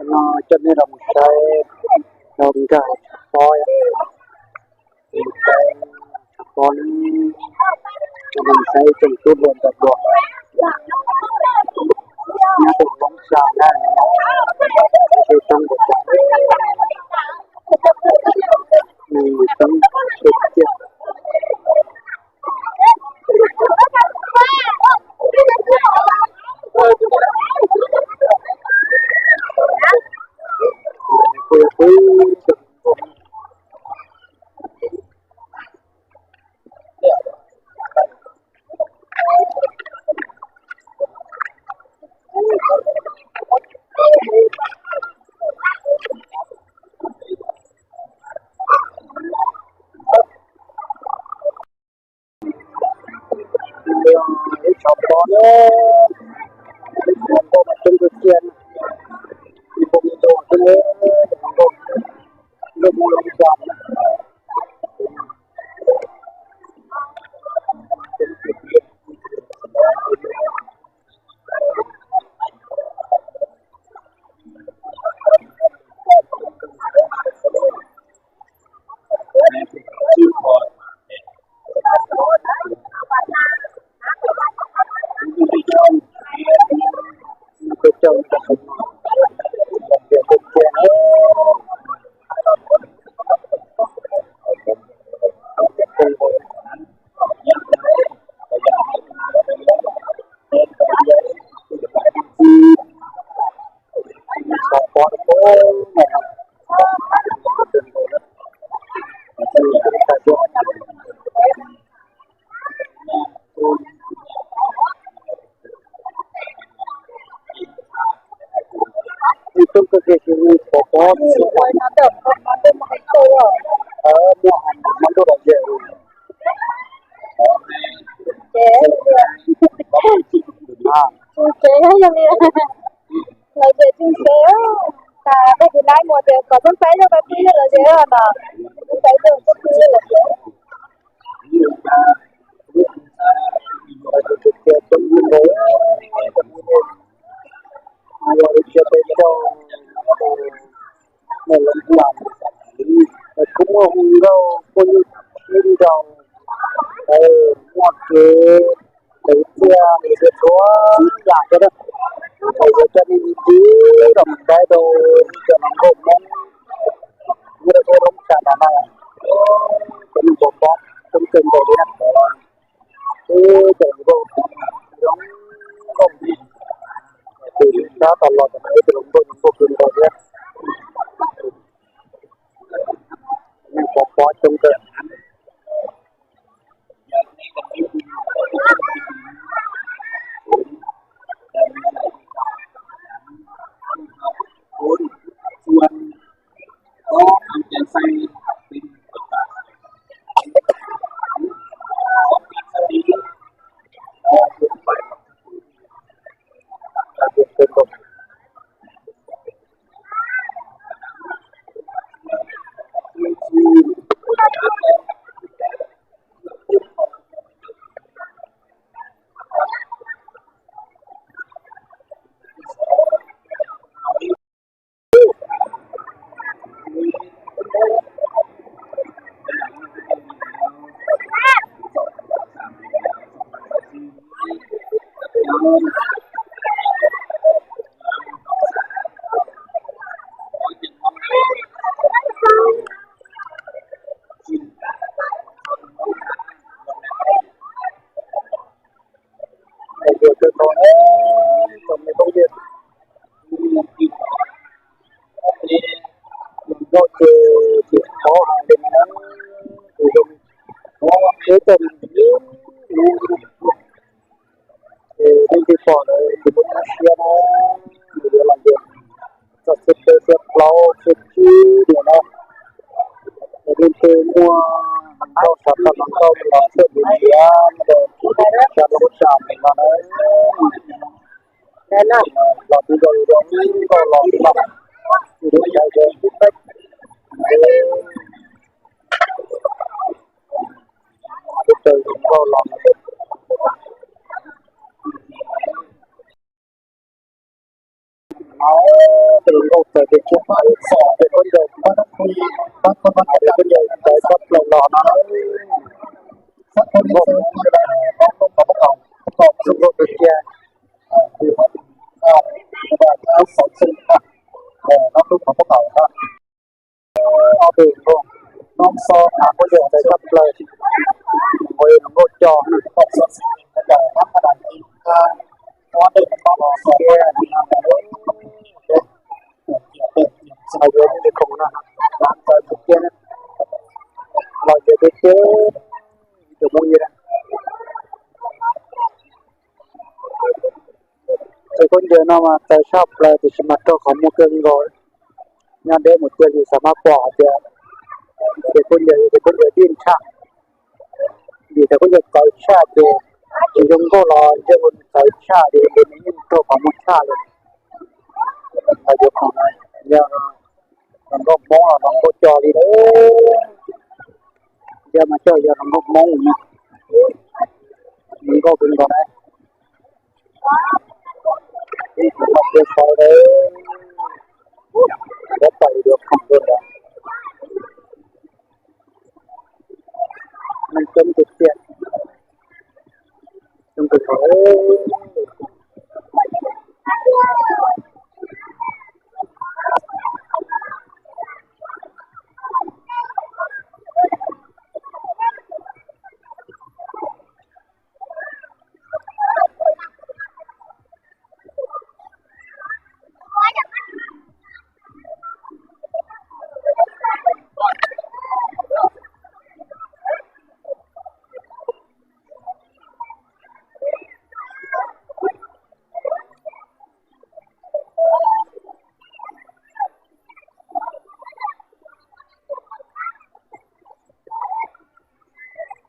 nó cho nên là một cái voi cái con mình xây trong chút luôn tập được nó cũng bóng sàn này thì trong một cái mình sống trực tiếp chọn con có mặt trong thực hiện thì cũng như tôi cái lúc giảm trong việc thực hiện con itu kegiatan pokok mandor aja chế hết cho nên là chế chung chế là bây giờ nay một giờ có con phải cho cái kia là chế là mà phải được con kia là chế cũng không đâu con như đâu một cái xe để cho làm cái đó bây giờ cho đi chứ đồng cái đồ cho nó không như là tôi đóng sản phẩm này cũng một bó cũng cần để đi đặt cái tưởng đồ đóng không thì đã tỏ lọt ở đây thì đúng tôi cần đồ nhé nhưng có bó trong cái tôi nói trong cái công việc nó chỉ có hàng đến thì dùng nó cái tầm thì cái phỏ này thì một cái xe nó để làm việc cho xếp lâu xếp chi để nó để đi mua rau sản phẩm rau là xếp đi giá rồi sản phẩm sản mà nó là bây giờ đó là làm thì bây giờ cách từ có làm เป็นโรคเกิดเป็นช่วงสองเป็นคนเดียวก็ต้องคุยบางคนบางคนเป็นคนเดียวแต่ก็หล่อๆนะสักคนโรคต้องเอาประกอบสมรสเป็นแก่คือว่าเอาสองสิ่งนะน้องลูกของพวกเราครับเอาไปน้องซองหาประโยชน์ได้ครับเลยโอ้ยน้องรถจอดต้องสอนสิ่งต่างๆทั้งขนาดที่การนอนเด็กต้องสอนแก่ดีนะสมัยเรียนเด็กของนะร้านจะถูกเกี้ยนะเราจะไปเจอเดี๋ยวมุ้ยนะแต่คนเดียวนะมาแต่ชอบแปลที่สมัครตัวของมุกเกินร้อยงานเดิมหมดเกลีสามารถปล่อยเดียวเด็กคนเดียวดิ้นช่างดีแต่คนเดียวเกาชาเดียวยังก็รอจะคนเกาชาเดียวเป็นยิ่งตัวของมุกชาเลยอายุของนายยังมันก็มองมันก็จอดีเลยจะมาเจอจะมันก็มองนะมันก็เป็นก็ได้ที่เราเจอเขาเลยแล้วไปเดี๋ยวคำพูดนะมันจมติดเสียจมติดเขา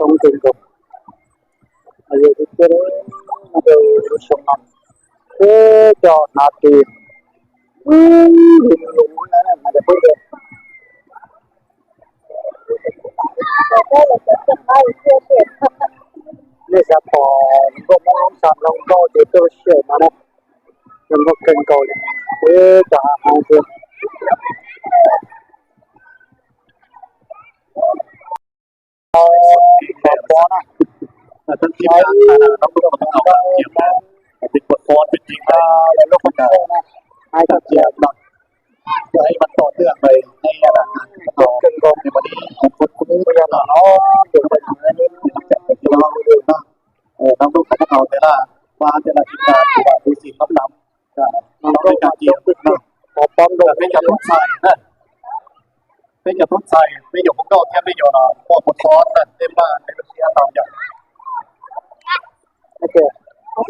ต้องถึงกับอายุที่เจอมาดูสมองจอนาทีลุงนั่นมันจะพูดเลยนี่จะพอก็มองสามลองก็จะตัวเชื่อมานะมันก็เกินก่อนจะหาทางเจอแบบป้อนนะทั้งที่มีอาคารน้องลูกของเราเกี่ยวกับเป็นบทฟ้อนเป็นจริงไปแล้วลูกของเราให้กับเจียบนะเพื่อให้มันต่อเนื่องไปในอนาคตต่อในวันนี้ของคนคนนี้ก็ยังเนาะเดี๋ยวไปทำอะไรที่เราเดินมาน้องลูกของเราแต่ละว่าแต่ละทีมงานว่าดูสิน้ำน้ำเราเป็นการเกี่ยวนะพอป้อมโดนไม่จะต้องใส่นะไม่จะต้องใส่ไม่อยู่พวกเราแทบไม่อยู่นะพวกบทฟ้อนนั่นเต็มบ้านในประเทศเราอย่างโอเคได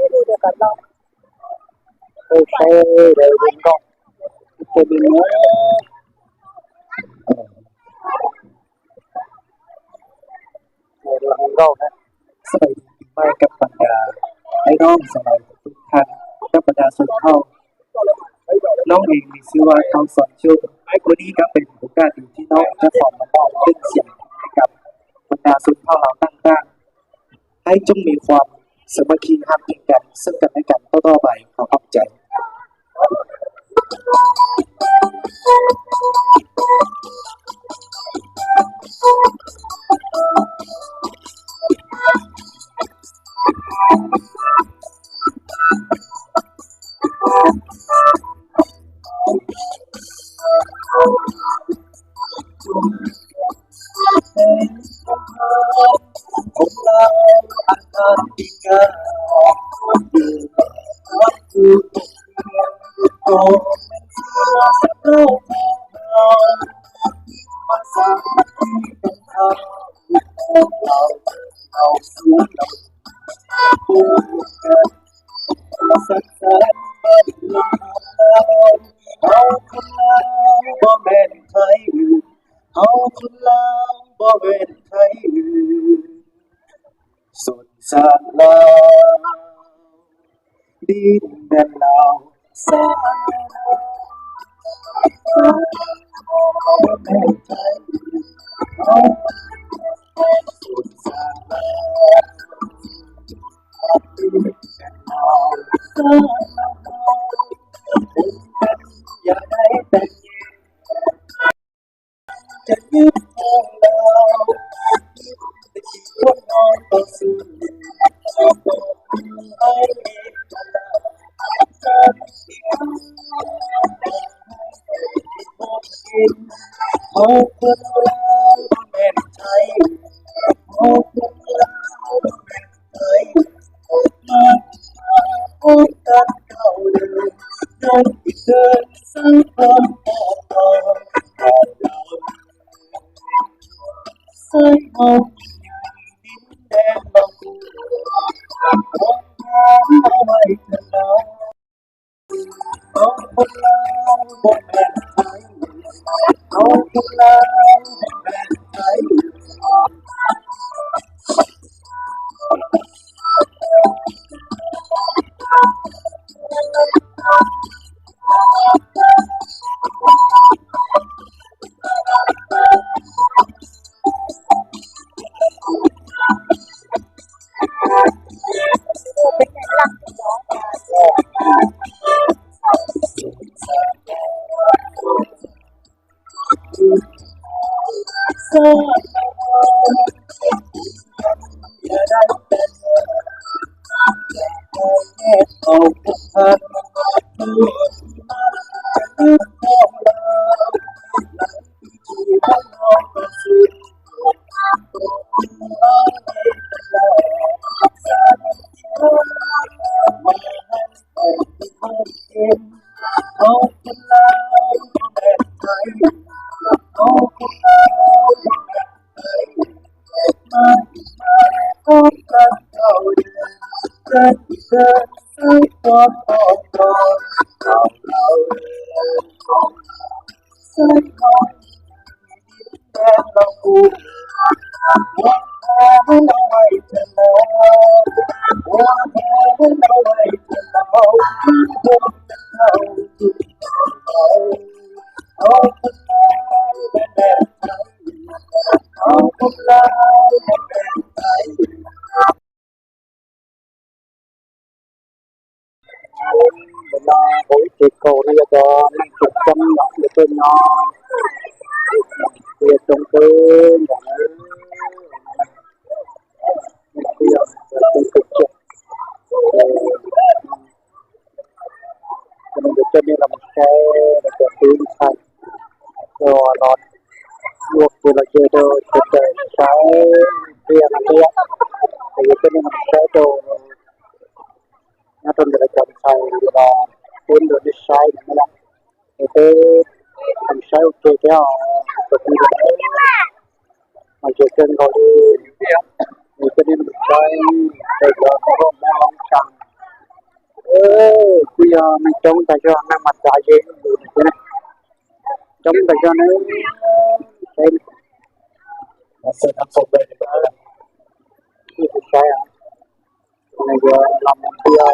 ้ดูเดี๋ยวกันเราโอเคเดี๋ยวดึงก่อนจะดึงเนื้อเดี๋ยวดึงก่อนนะสวัสดีมากับบรรดาไอ้น้องสมัยทุกท่านกับบรรดาส่วนเข้าน้องเองมีชื่อว่าเขาสอนชุดวันนี้ก็เป็นโอกาสดีที่น้องจะสอนมาบอกขึ้นเสียงให้กับบรรดาส่วนเข้าเราต่างๆให้จงมีความสามัคคีหักกันกันซึ่งกันและกันต่อไปขอขอบใจผมลาอาการดีกันวัดคือโตเป็นเสื้อสักโลกมาสร้างที่เป็นทางเราเอาสู้เราคู่กันสักแสนลมเอาคนลาวบ่แม่นไทยเอาคนลาวบ่แม่นไทยสุดสานลาวดินแดนลาวสานบ่แม่นไทยเอาสุดสานลาว อย่าได้แต่จะยึดมองเราแต่คิดว่าน้อยต่อสู้ให้การที่เอาคนเราแม่ใจเอาคนเราแม่ใจมาพบกันเก่าเดิมเดินที่เดินสร้างความต่อต่อเราสร้างเอาดินแดนบางกูเอาไว้เถอะเราเอาคนเราแม่ใจเอาคนเราแม่ใจ เอาพันที่พันนอนก็สุดเอามาให้เห็นเอาคนลาวแม่ไทยเอาคนลาวมาพบกันเท่าเดิมเดินเดินซื้อความต่อต่อเราซื้อของแทนเรากูว่าแพ้เราไว้เถอะเราว่าแพ้เราไว้เถอะเราพบกันเท่าเราเอาคนลาวแม่ไทยเอาคนลาวแม่ไทย để nó hối thì cầu nó cho năng chục trăm nó để tôi nó thì trong cái bây giờ tôi thực hiện cho nên được cho nên là một cái để cho tôi thay rồi nó luộc thì là chơi đồ chơi cái kia là kia thì cho nên là một cái đồ nó trong cái trồng xài là trên được đi sai nữa là cái trồng sai ok cái họ thực hiện được mà chỉ cần gọi đi thì cho nên mình sai để cho nó không mang chẳng bây giờ mình trồng tại cho năng mặt trái gì thế này trồng tại cho nó xem nó sẽ thành công về cái sai à này giờ làm bây giờ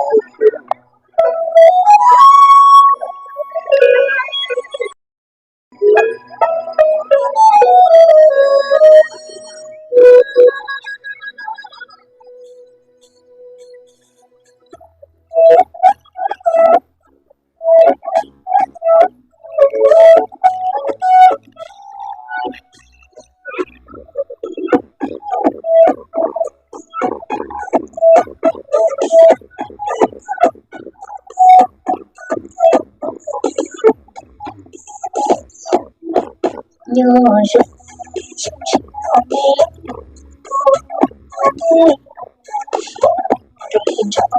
nhớ rất không biết rất hiền trọng